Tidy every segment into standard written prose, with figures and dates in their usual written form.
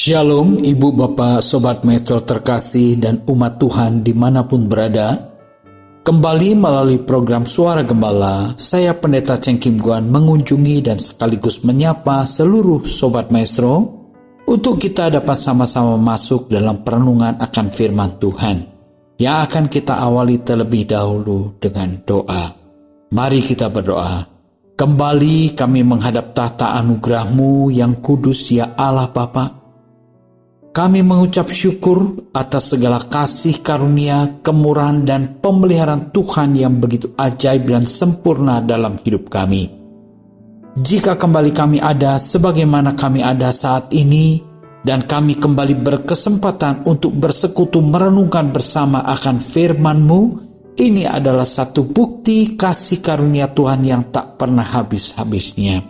Shalom Ibu Bapak Sobat Maestro terkasih dan umat Tuhan dimanapun berada. Kembali melalui program Suara Gembala, saya Pendeta Cheng Kim Guan mengunjungi dan sekaligus menyapa seluruh Sobat Maestro untuk kita dapat sama-sama masuk dalam perenungan akan firman Tuhan yang akan kita awali terlebih dahulu dengan doa. Mari kita berdoa. Kembali kami menghadap tahta anugerah-Mu yang kudus ya Allah Bapa. Kami mengucap syukur atas segala kasih karunia, kemurahan, dan pemeliharaan Tuhan yang begitu ajaib dan sempurna dalam hidup kami. Jika kembali kami ada sebagaimana kami ada saat ini, dan kami kembali berkesempatan untuk bersekutu merenungkan bersama akan firman-Mu, ini adalah satu bukti kasih karunia Tuhan yang tak pernah habis-habisnya.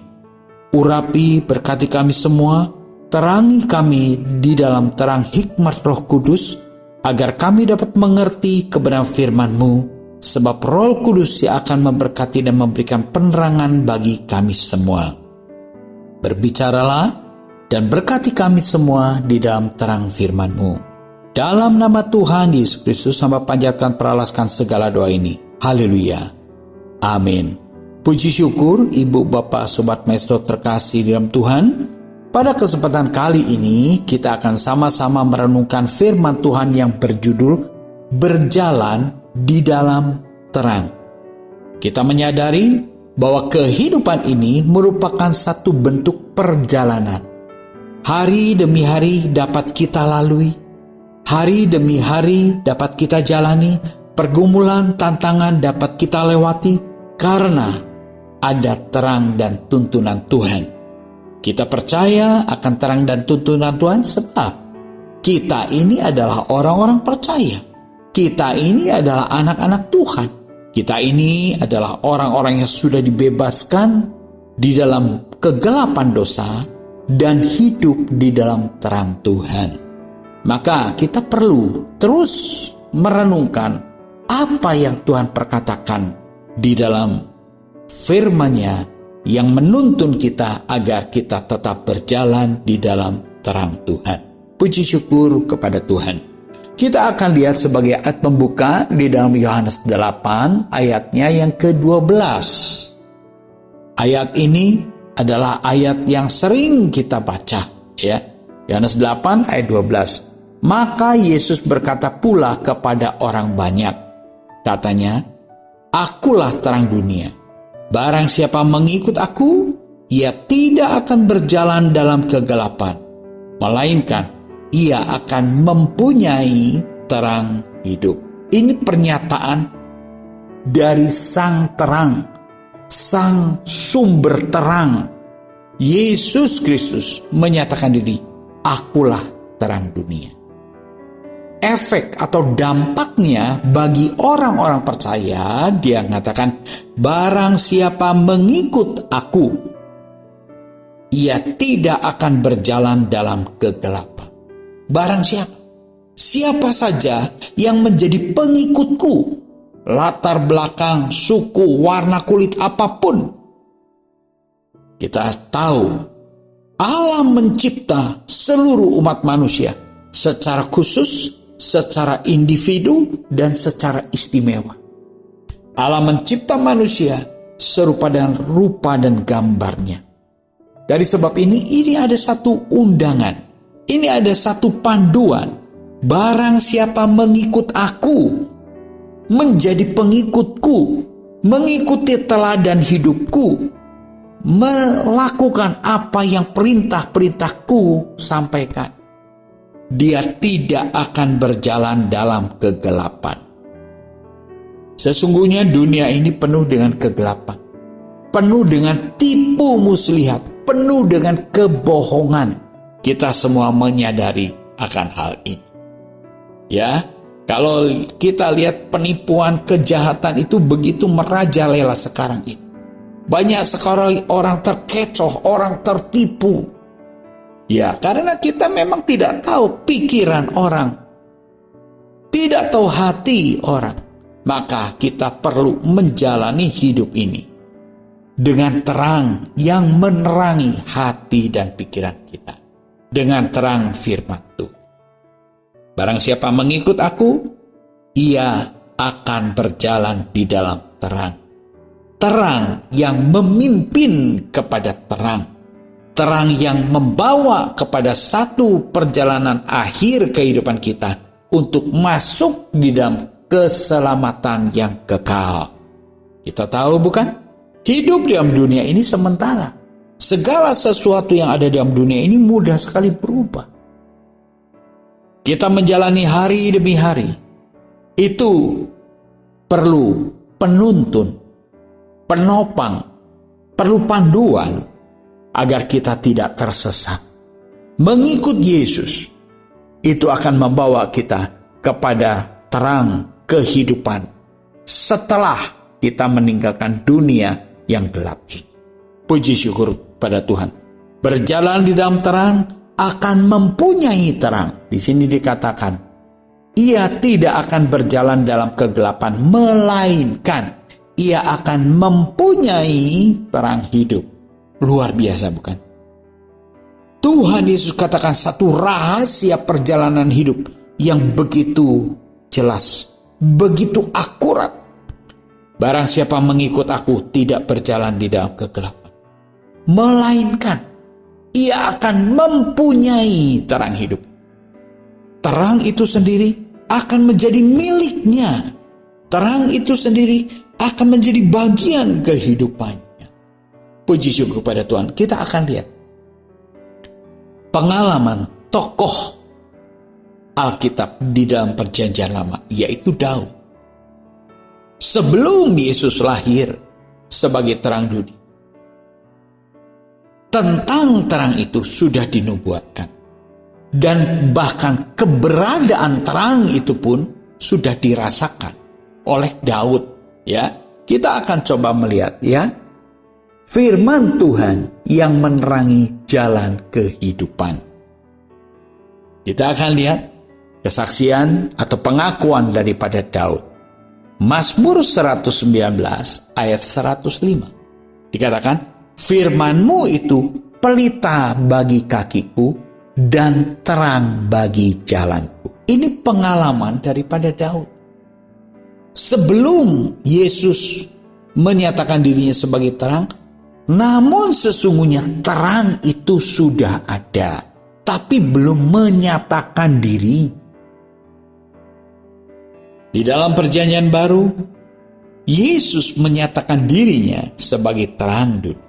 Urapi, berkati kami semua, terangi kami di dalam terang hikmat Roh Kudus, agar kami dapat mengerti kebenaran firman-Mu, sebab Roh Kudus yang akan memberkati dan memberikan penerangan bagi kami semua. Berbicaralah dan berkati kami semua di dalam terang firman-Mu. Dalam nama Tuhan Yesus Kristus, hamba panjatkan peralaskan segala doa ini. Haleluya. Amin. Puji syukur Ibu Bapak Sobat Maestro terkasih di dalam Tuhan. Pada kesempatan kali ini, kita akan sama-sama merenungkan firman Tuhan yang berjudul Berjalan di dalam Terang. Kita menyadari bahwa kehidupan ini merupakan satu bentuk perjalanan. Hari demi hari dapat kita lalui, hari demi hari dapat kita jalani, pergumulan, tantangan dapat kita lewati, karena ada terang dan tuntunan Tuhan. Kita percaya akan terang dan tuntunan Tuhan sebab kita ini adalah orang-orang percaya. Kita ini adalah anak-anak Tuhan. Kita ini adalah orang-orang yang sudah dibebaskan di dalam kegelapan dosa dan hidup di dalam terang Tuhan. Maka kita perlu terus merenungkan apa yang Tuhan perkatakan di dalam firman-Nya yang menuntun kita agar kita tetap berjalan di dalam terang Tuhan. Puji syukur kepada Tuhan. Kita akan lihat sebagai ayat pembuka di dalam Yohanes 8 ayatnya yang ke-12. Ayat ini adalah ayat yang sering kita baca, ya. Yohanes 8 ayat 12. Maka Yesus berkata pula kepada orang banyak, katanya, "Akulah terang dunia. Barang siapa mengikut aku, ia tidak akan berjalan dalam kegelapan, melainkan ia akan mempunyai terang hidup." Ini pernyataan dari Sang Terang, Sang Sumber Terang. Yesus Kristus menyatakan diri, "Akulah terang dunia." Efek atau dampaknya bagi orang-orang percaya, dia mengatakan, barang siapa mengikut aku, ia tidak akan berjalan dalam kegelapan. Barang siapa? Siapa saja yang menjadi pengikutku, latar belakang, suku, warna kulit apapun. Kita tahu Allah mencipta seluruh umat manusia secara khusus, secara individu, dan secara istimewa. Allah mencipta manusia serupa dengan rupa dan gambarnya. Dari sebab ini ada satu undangan, ini ada satu panduan. Barang siapa mengikut aku, menjadi pengikutku, mengikuti teladan hidupku, melakukan apa yang perintah-perintahku sampaikan, dia tidak akan berjalan dalam kegelapan. Sesungguhnya dunia ini penuh dengan kegelapan, penuh dengan tipu muslihat, penuh dengan kebohongan. Kita semua menyadari akan hal ini. Ya, kalau kita lihat penipuan, kejahatan itu begitu merajalela sekarang ini. Banyak sekali orang terkecoh, orang tertipu. Ya, karena kita memang tidak tahu pikiran orang, tidak tahu hati orang. Maka kita perlu menjalani hidup ini dengan terang yang menerangi hati dan pikiran kita. dengan terang firman Tuhan. Barang siapa mengikut aku, ia akan berjalan di dalam terang. Terang yang memimpin kepada terang. Terang yang membawa kepada satu perjalanan akhir kehidupan kita untuk masuk di dalam keselamatan yang kekal. Kita tahu bukan? Hidup dalam dunia ini sementara. Segala sesuatu yang ada dalam dunia ini mudah sekali berubah. Kita menjalani hari demi hari. Itu perlu penuntun, penopang, perlu panduan agar kita tidak tersesat. Mengikut Yesus itu akan membawa kita kepada terang kehidupan setelah kita meninggalkan dunia yang gelap ini. Puji syukur pada Tuhan. Berjalan di dalam terang akan mempunyai terang. Di sini dikatakan, ia tidak akan berjalan dalam kegelapan, melainkan ia akan mempunyai terang hidup. Luar biasa bukan? Tuhan Yesus katakan satu rahasia perjalanan hidup yang begitu jelas, begitu akurat. Barang siapa mengikut aku tidak berjalan di dalam kegelapan, melainkan ia akan mempunyai terang hidup. Terang itu sendiri akan menjadi miliknya. Terang itu sendiri akan menjadi bagian kehidupannya. Puji syukur kepada Tuhan. Kita akan lihat pengalaman tokoh Alkitab di dalam perjanjian lama, yaitu Daud. Sebelum Yesus lahir sebagai terang dunia, tentang terang itu sudah dinubuatkan. Dan bahkan keberadaan terang itu pun sudah dirasakan oleh Daud. Ya, kita akan coba melihat ya firman Tuhan yang menerangi jalan kehidupan. Kita akan lihat kesaksian atau pengakuan daripada Daud. Mazmur 119 ayat 105. Dikatakan, firman-Mu itu pelita bagi kakiku dan terang bagi jalanku. Ini pengalaman daripada Daud. Sebelum Yesus menyatakan dirinya sebagai terang, namun sesungguhnya terang itu sudah ada, tapi belum menyatakan diri. Di dalam perjanjian baru, Yesus menyatakan dirinya sebagai terang dunia.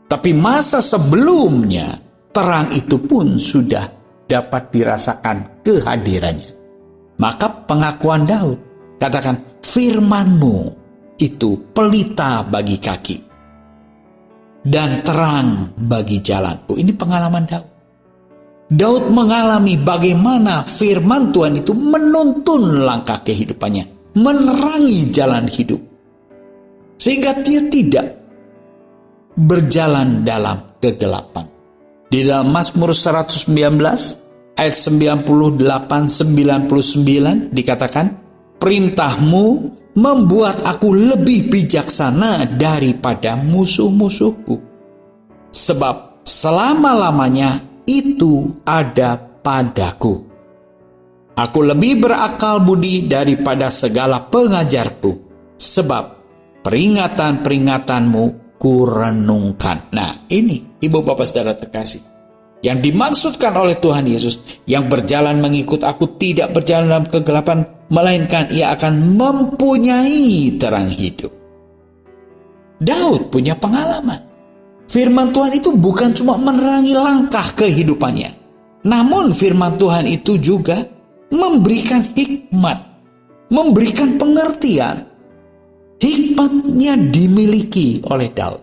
Tapi masa sebelumnya, terang itu pun sudah dapat dirasakan kehadirannya. Maka pengakuan Daud, katakan, firman-Mu itu pelita bagi kaki dan terang bagi jalanku. Ini pengalaman Daud. Daud mengalami bagaimana firman Tuhan itu menuntun langkah kehidupannya, menerangi jalan hidup, sehingga dia tidak berjalan dalam kegelapan. Di dalam Mazmur 119 ayat 98-99 dikatakan, perintah-Mu membuat aku lebih bijaksana daripada musuh-musuhku, sebab selama-lamanya itu ada padaku. Aku lebih berakal budi daripada segala pengajarku, sebab peringatan-peringatanmu kurenungkan. Nah, ini Ibu Bapak Saudara terkasih, yang dimaksudkan oleh Tuhan Yesus, yang berjalan mengikut aku tidak berjalan dalam kegelapan, melainkan ia akan mempunyai terang hidup. Daud punya pengalaman. Firman Tuhan itu bukan cuma menerangi langkah kehidupannya, namun firman Tuhan itu juga memberikan hikmat, memberikan pengertian. Hikmatnya dimiliki oleh Daud.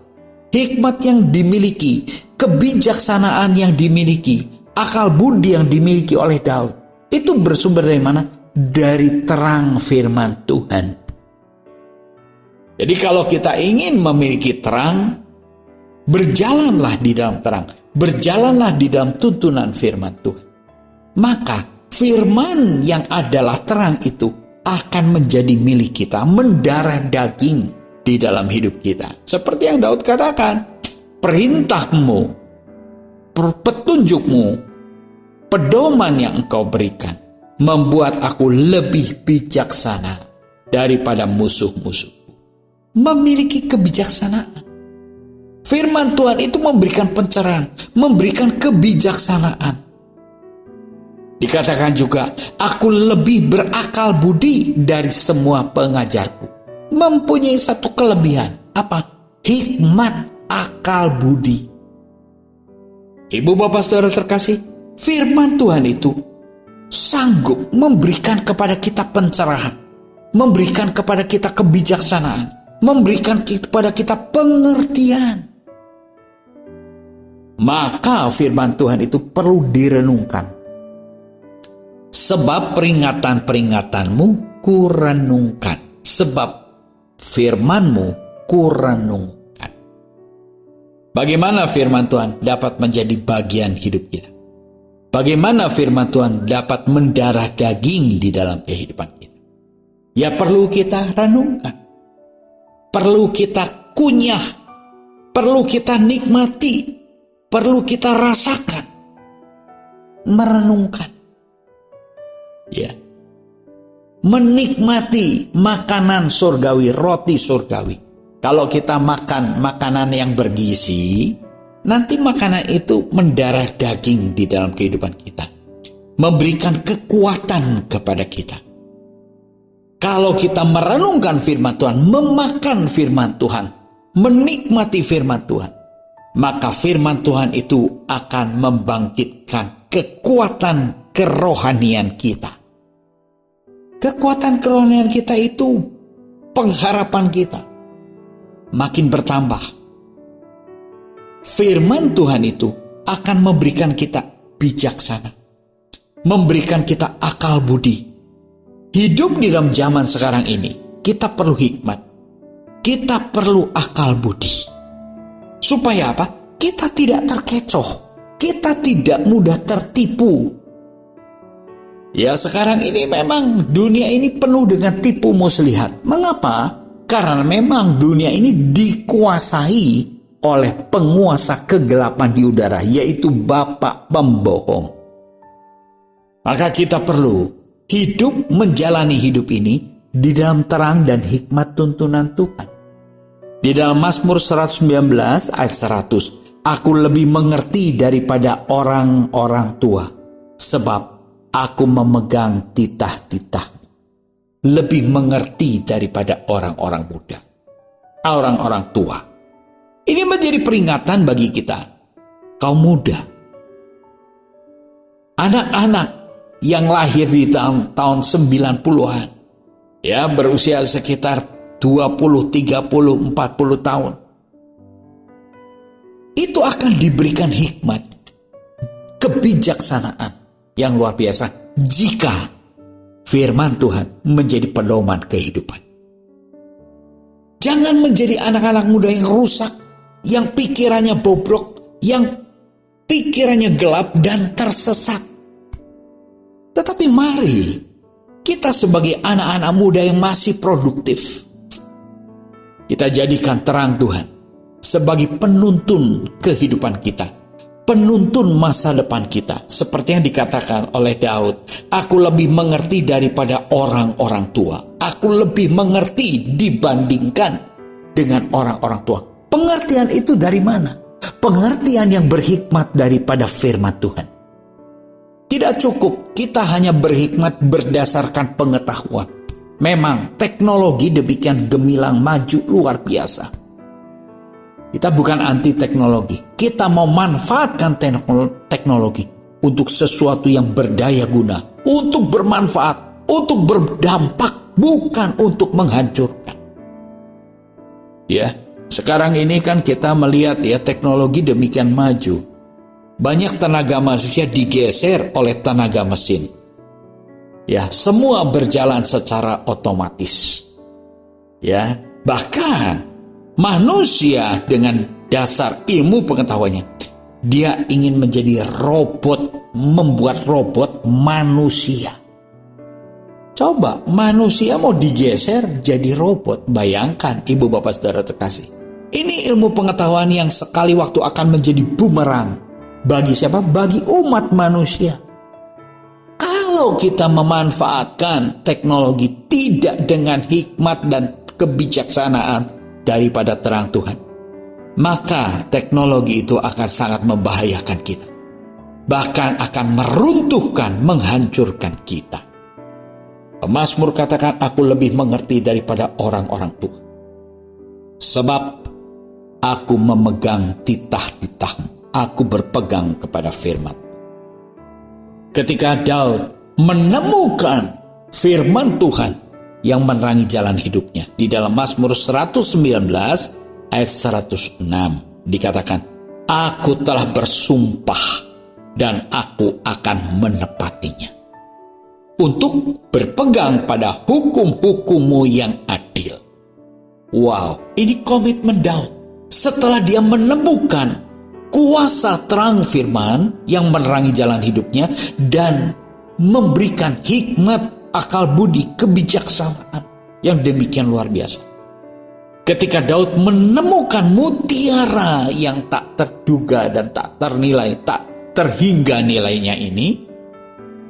Hikmat yang dimiliki, kebijaksanaan yang dimiliki, akal budi yang dimiliki oleh Daud, itu bersumber dari mana? Dari terang firman Tuhan. Jadi kalau kita ingin memiliki terang, berjalanlah di dalam terang, berjalanlah di dalam tuntunan firman Tuhan. Maka firman yang adalah terang itu akan menjadi milik kita, mendarah daging di dalam hidup kita. Seperti yang Daud katakan, perintah-Mu petunjuk-Mu, pedoman yang Engkau berikan, membuat aku lebih bijaksana daripada musuh-musuh. Memiliki kebijaksanaan. Firman Tuhan itu memberikan pencerahan, memberikan kebijaksanaan. Dikatakan juga, aku lebih berakal budi dari semua pengajarku. Mempunyai satu kelebihan. Apa? Hikmat akal budi. Ibu bapak saudara terkasih, firman Tuhan itu sanggup memberikan kepada kita pencerahan, memberikan kepada kita kebijaksanaan, memberikan kepada kita pengertian. Maka firman Tuhan itu perlu direnungkan. Sebab peringatan-peringatanmu kurenungkan. Sebab firman-Mu kurenungkan. Bagaimana firman Tuhan dapat menjadi bagian hidup kita? Bagaimana firman Tuhan dapat mendarah daging di dalam kehidupan kita? Ya perlu kita renungkan. Perlu kita kunyah. Perlu kita nikmati. Perlu kita rasakan. Merenungkan. Ya, menikmati makanan surgawi, roti surgawi. Kalau kita makan makanan yang bergizi, nanti makanan itu mendarah daging di dalam kehidupan kita, memberikan kekuatan kepada kita. Kalau kita merenungkan firman Tuhan, memakan firman Tuhan, menikmati firman Tuhan, maka firman Tuhan itu akan membangkitkan kekuatan kerohanian kita. Kekuatan kerohanian kita itu pengharapan kita makin bertambah. Firman Tuhan itu akan memberikan kita bijaksana, memberikan kita akal budi. Hidup di dalam zaman sekarang ini, kita perlu hikmat, kita perlu akal budi. Supaya apa? Kita tidak terkecoh, kita tidak mudah tertipu. Ya sekarang ini memang dunia ini penuh dengan tipu muslihat. Mengapa? Karena memang dunia ini dikuasai oleh penguasa kegelapan di udara, yaitu bapak pembohong. Maka kita perlu hidup menjalani hidup ini di dalam terang dan hikmat tuntunan Tuhan. Di dalam Mazmur 119 ayat 100, aku lebih mengerti daripada orang-orang tua, sebab aku memegang titah-titah, lebih mengerti daripada orang-orang muda, orang-orang tua. Ini menjadi peringatan bagi kita, kaum muda, anak-anak yang lahir di tahun 90-an, ya berusia sekitar 20, 30, 40 tahun. Itu akan diberikan hikmat, kebijaksanaan yang luar biasa jika firman Tuhan menjadi pedoman kehidupan. Jangan menjadi anak-anak muda yang rusak, yang pikirannya bobrok, yang pikirannya gelap dan tersesat. Tetapi mari kita sebagai anak-anak muda yang masih produktif, kita jadikan terang Tuhan sebagai penuntun kehidupan kita, penuntun masa depan kita. Seperti yang dikatakan oleh Daud, aku lebih mengerti daripada orang-orang tua. Aku lebih mengerti dibandingkan dengan orang-orang tua. Pengertian itu dari mana? Pengertian yang berhikmat daripada firman Tuhan. Tidak cukup kita hanya berhikmat berdasarkan pengetahuan. Memang teknologi demikian gemilang maju luar biasa. Kita bukan anti teknologi. Kita mau manfaatkan teknologi untuk sesuatu yang berdaya guna, untuk bermanfaat, untuk berdampak, bukan untuk menghancurkan. Ya, sekarang ini kan kita melihat ya teknologi demikian maju. Banyak tenaga manusia digeser oleh tenaga mesin. Ya, semua berjalan secara otomatis. Ya, bahkan manusia dengan dasar ilmu pengetahuannya, dia ingin menjadi robot, membuat robot manusia. Coba manusia mau digeser jadi robot. Bayangkan ibu bapak saudara terkasih. Ini ilmu pengetahuan yang sekali waktu akan menjadi bumerang Bagi siapa? Bagi umat manusia. Kalau kita memanfaatkan teknologi tidak dengan hikmat dan kebijaksanaan daripada terang Tuhan, maka teknologi itu akan sangat membahayakan kita. Bahkan akan meruntuhkan, menghancurkan kita. Pemazmur katakan, aku lebih mengerti daripada orang-orang tua. Sebab aku memegang titah-titahmu, aku berpegang kepada firman. Ketika Daud menemukan firman Tuhan yang menerangi jalan hidupnya, di dalam Mazmur 119 ayat 106 dikatakan, aku telah bersumpah dan aku akan menepatinya, untuk berpegang pada hukum-hukummu yang adil. Wow, ini komitmen Daud. Setelah dia menemukan kuasa terang firman yang menerangi jalan hidupnya dan memberikan hikmat, akal budi, kebijaksanaan yang demikian luar biasa. Ketika Daud menemukan mutiara yang tak terduga dan tak ternilai, tak terhingga nilainya ini,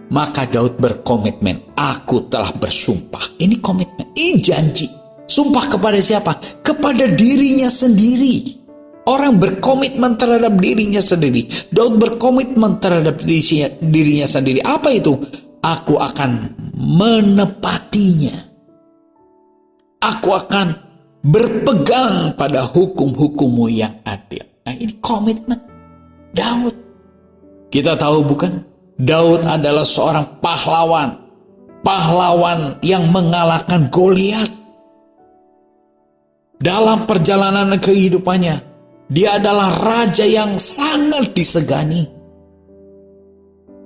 maka Daud berkomitmen, aku telah bersumpah. Ini komitmen, ini janji. Sumpah kepada siapa? Kepada dirinya sendiri. Orang berkomitmen terhadap dirinya sendiri. Daud berkomitmen terhadap dirinya sendiri. Apa itu? Aku akan menepatinya. Aku akan berpegang pada hukum-hukummu yang adil. Nah, ini komitmen Daud. Kita tahu bukan? Daud adalah seorang pahlawan. Pahlawan yang mengalahkan Goliat. Dalam perjalanan kehidupannya, dia adalah raja yang sangat disegani.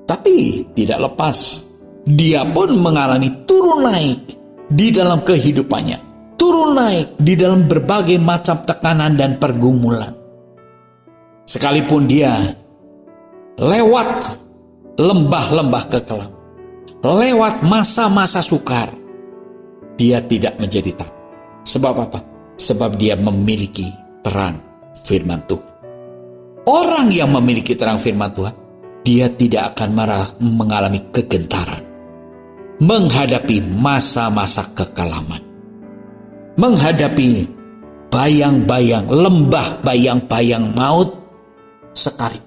Tapi tidak lepas, dia pun mengalami turun naik di dalam kehidupannya. Turun naik di dalam berbagai macam tekanan dan pergumulan. Sekalipun dia lewat lembah-lembah kekelam, lewat masa-masa sukar, dia tidak menjadi takut. Sebab apa? Sebab dia memiliki terang firman Tuhan. Orang yang memiliki terang firman Tuhan, dia tidak akan mengalami kegentaran menghadapi masa-masa kekelaman, menghadapi bayang-bayang, lembah bayang-bayang maut sekali.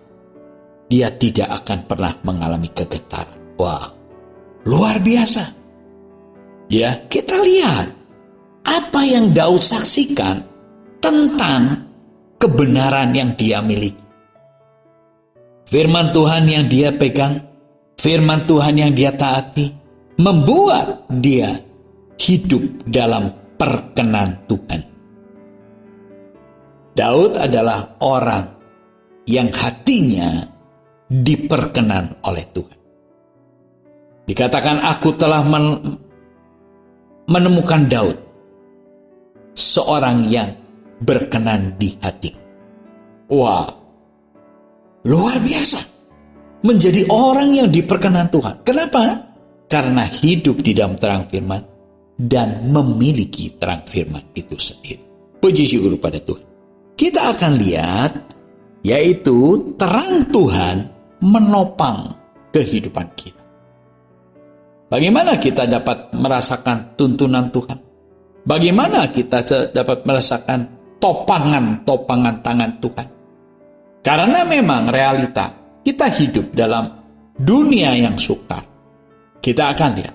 Dia tidak akan pernah mengalami kegentaran. Wah, luar biasa. Ya, kita lihat apa yang Daud saksikan tentang kebenaran yang dia miliki. Firman Tuhan yang dia pegang, firman Tuhan yang dia taati, membuat dia hidup dalam perkenan Tuhan. Daud adalah orang yang hatinya diperkenan oleh Tuhan. Dikatakan, aku telah menemukan Daud, seorang yang berkenan di hati. Wah, luar biasa. Menjadi orang yang diperkenan Tuhan. Kenapa? Karena hidup di dalam terang firman dan memiliki terang firman itu sendiri. Puji syukur pada Tuhan. Kita akan lihat, yaitu terang Tuhan menopang kehidupan kita. Bagaimana kita dapat merasakan tuntunan Tuhan? Bagaimana kita dapat merasakan topangan tangan Tuhan? Karena memang realita, kita hidup dalam dunia yang sukar. Kita akan lihat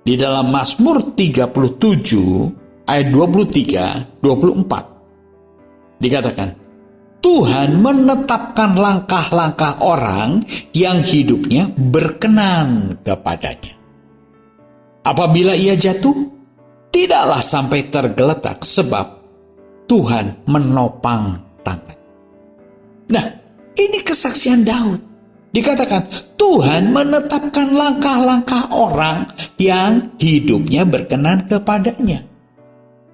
di dalam Mazmur 37 ayat 23-24. Dikatakan, Tuhan menetapkan langkah-langkah orang yang hidupnya berkenan kepadanya. Apabila ia jatuh, tidaklah sampai tergeletak, sebab Tuhan menopang tangan. Nah, ini kesaksian Daud. Dikatakan, Tuhan menetapkan langkah-langkah orang yang hidupnya berkenan kepadanya.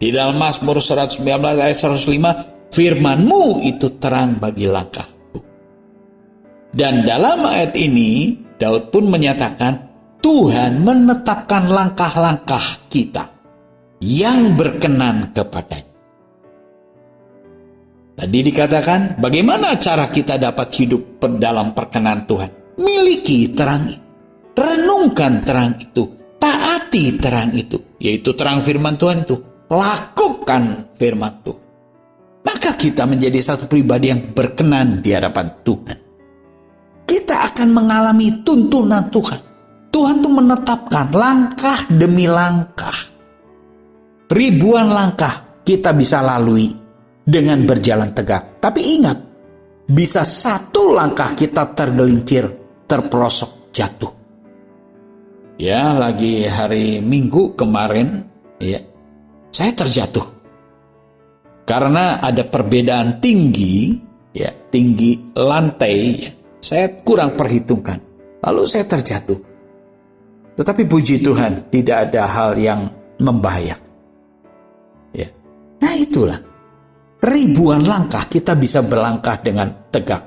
Di dalam Mazmur 119 ayat 105, firman-Mu itu terang bagi langkahku. Dan dalam ayat ini, Daud pun menyatakan, Tuhan menetapkan langkah-langkah kita yang berkenan kepadanya. Tadi dikatakan, bagaimana cara kita dapat hidup dalam perkenan Tuhan? Miliki terang itu. Renungkan terang itu. Taati terang itu. Yaitu terang firman Tuhan itu. Lakukan firman Tuhan. Maka kita menjadi satu pribadi yang berkenan di hadapan Tuhan. Kita akan mengalami tuntunan Tuhan. Tuhan itu menetapkan langkah demi langkah. Ribuan langkah kita bisa lalui dengan berjalan tegak. Tapi ingat, bisa satu langkah kita tergelincir, terperosok, jatuh. Ya, lagi hari Minggu kemarin, ya, saya terjatuh. Karena ada perbedaan tinggi, ya, tinggi lantai, ya, saya kurang perhitungkan. Lalu saya terjatuh. Tetapi puji Tuhan, tidak ada hal yang membahayakan. Ya. Nah itulah, ribuan langkah kita bisa berlangkah dengan tegak.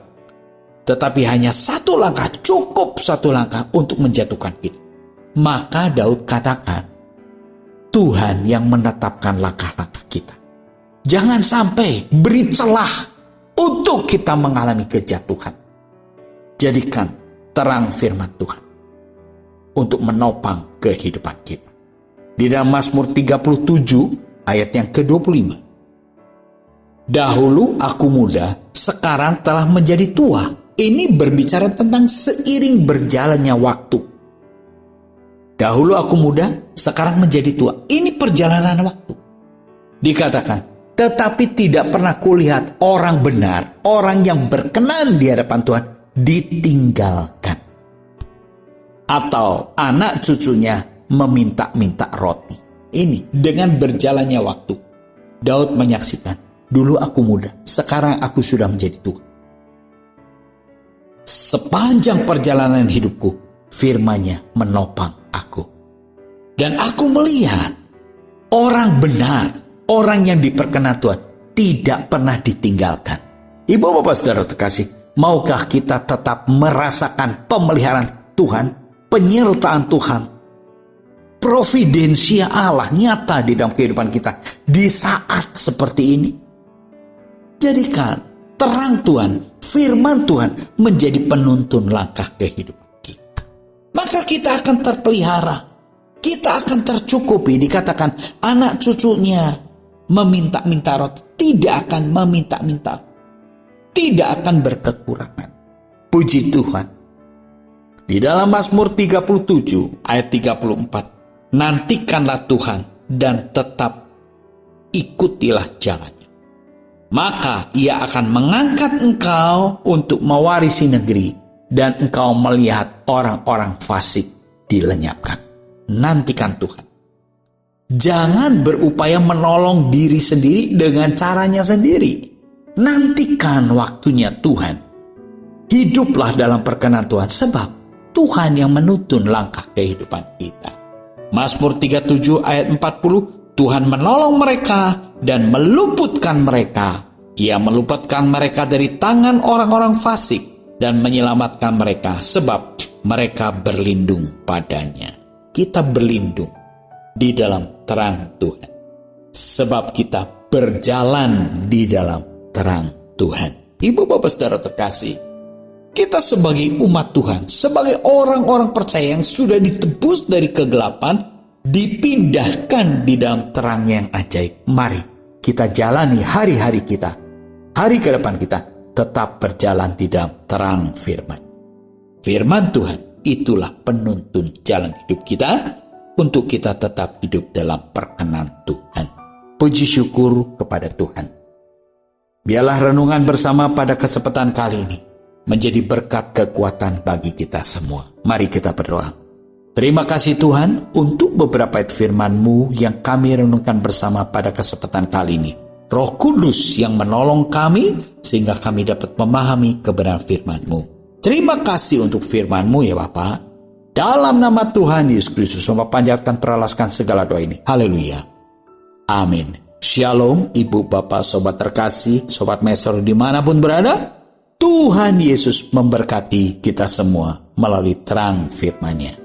Tetapi hanya satu langkah, cukup satu langkah untuk menjatuhkan kita. Maka Daud katakan, Tuhan yang menetapkan langkah-langkah kita. Jangan sampai beri celah untuk kita mengalami kejatuhan. Jadikan terang firman Tuhan untuk menopang kehidupan kita. Di dalam Mazmur 37 ayat yang ke-25. Dahulu aku muda, sekarang telah menjadi tua. Ini berbicara tentang seiring berjalannya waktu. Dahulu aku muda, sekarang menjadi tua. Ini perjalanan waktu. Dikatakan, tetapi tidak pernah kulihat orang benar, orang yang berkenan di hadapan Tuhan, ditinggalkan. Atau anak cucunya meminta-minta roti. Ini dengan berjalannya waktu. Daud menyaksikan, dulu aku muda, sekarang aku sudah menjadi tua. Sepanjang perjalanan hidupku, firman-Nya menopang aku. Dan aku melihat orang benar, orang yang diperkenan Tuhan, tidak pernah ditinggalkan. Ibu bapak saudara terkasih, maukah kita tetap merasakan pemeliharaan Tuhan, penyertaan Tuhan, providensia Allah nyata di dalam kehidupan kita di saat seperti ini? Jadikan terang Tuhan, firman Tuhan menjadi penuntun langkah kehidupan kita. Maka kita akan terpelihara, kita akan tercukupi. Dikatakan anak cucunya meminta-minta roti, tidak akan meminta-minta, tidak akan berkekurangan. Puji Tuhan. Di dalam Mazmur 37 ayat 34, nantikanlah Tuhan dan tetap ikutilah jalannya. Maka ia akan mengangkat engkau untuk mewarisi negeri, dan engkau melihat orang-orang fasik dilenyapkan. Nantikan Tuhan. Jangan berupaya menolong diri sendiri dengan caranya sendiri. Nantikan waktunya Tuhan. Hiduplah dalam perkenan Tuhan, sebab Tuhan yang menuntun langkah kehidupan kita. Mazmur 37 ayat 40, Tuhan menolong mereka dan meluputkan mereka. Ia meluputkan mereka dari tangan orang-orang fasik dan menyelamatkan mereka, sebab mereka berlindung padanya. Kita berlindung di dalam terang Tuhan, sebab kita berjalan di dalam terang Tuhan. Ibu bapak saudara terkasih, kita sebagai umat Tuhan, sebagai orang-orang percaya yang sudah ditebus dari kegelapan, dipindahkan di dalam terang yang ajaib. Mari kita jalani hari-hari kita, hari ke depan kita, tetap berjalan di dalam terang firman. Firman Tuhan itulah penuntun jalan hidup kita, untuk kita tetap hidup dalam perkenan Tuhan. Puji syukur kepada Tuhan. Biarlah renungan bersama pada kesempatan kali ini menjadi berkat kekuatan bagi kita semua. Mari kita berdoa. Terima kasih Tuhan untuk beberapa ayat firman-Mu yang kami renungkan bersama pada kesempatan kali ini. Roh Kudus yang menolong kami sehingga kami dapat memahami kebenaran firman-Mu. Terima kasih untuk firman-Mu ya Bapa. Dalam nama Tuhan Yesus Kristus, Bapa panjatkan peralaskan segala doa ini. Haleluya. Amin. Shalom ibu bapak sobat terkasih, sobat Mesor dimanapun berada. Tuhan Yesus memberkati kita semua melalui terang firman-Nya.